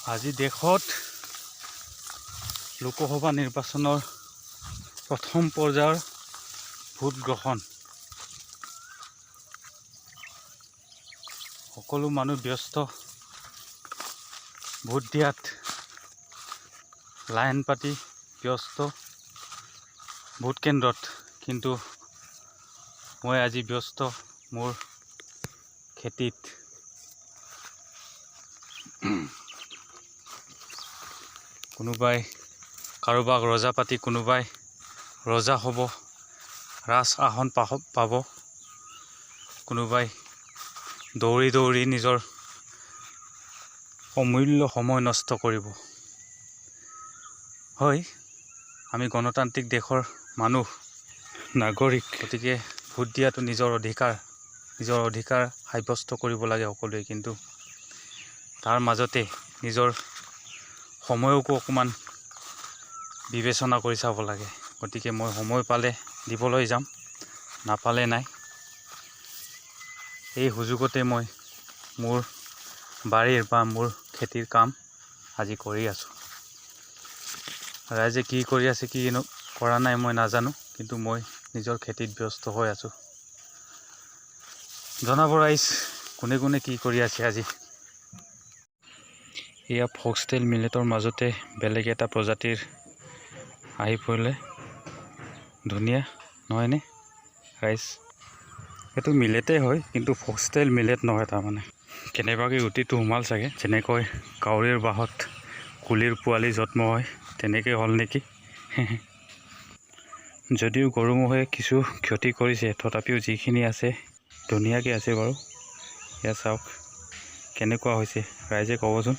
আজি দেশত লোকসভা নিৰ্বাচনৰ প্ৰথম পৰ্যায়ৰ ভোট গ্ৰহণ। সকলো মানুহ ব্যস্ত ভোট দিয়াত, লাইন পাতি ব্যস্ত ভোট কেন্দ্ৰত। কিন্তু মই আজি ব্যস্ত মোৰ খেতিত। কোনোবাই কাৰোবাক ৰজা পাতি, কোনোবাই ৰজা হ'ব, ৰাজ আসন পাব, কোনোবাই দৌৰি দৌৰি নিজৰ অমূল্য সময় নষ্ট কৰিব। হয়, আমি গণতান্ত্ৰিক দেশৰ মানুহ, নাগৰিক, গতিকে ভোট দিয়াটো নিজৰ অধিকাৰ সাব্যস্ত কৰিব লাগে সকলোৱে। কিন্তু তাৰ মাজতে নিজৰ সময়কো অকণমান বিবেচনা কৰি চাব লাগে। গতিকে মই সময় পালে দিবলৈ যাম, নাপালে নাই। এই সুযোগতে মই মোৰ বাৰীৰ বা মোৰ খেতিৰ কাম আজি কৰি আছোঁ। ৰাইজে কি কৰি আছে, কি কৰা নাই মই নাজানো, কিন্তু মই নিজৰ খেতিত ব্যস্ত হৈ আছোঁ। জনাব ৰাইজ, কোনে কোনে কি কৰি আছে আজি। এয়া ফক্সটেল মিলেটৰ মাজতে বেলেগ এটা প্ৰজাতিৰ আহি পৰিলে, ধুনীয়া নহয়নে ৰাইজ? এইটো মিলেটেই হয়, কিন্তু ফক্সটেল মিলেট নহয়। তাৰমানে কেনেবাকৈ গুটিটো সোমাল চাগে, যেনেকৈ কাউৰীৰ বাহত কুলিৰ পোৱালি জন্ম হয়, তেনেকৈ হ'ল নেকি। যদিও গৰু ম'হে কিছু ক্ষতি কৰিছে, তথাপিও যিখিনি আছে ধুনীয়াকৈ আছে বাৰু। এয়া চাওক কেনেকুৱা হৈছে, ৰাইজে ক'বচোন।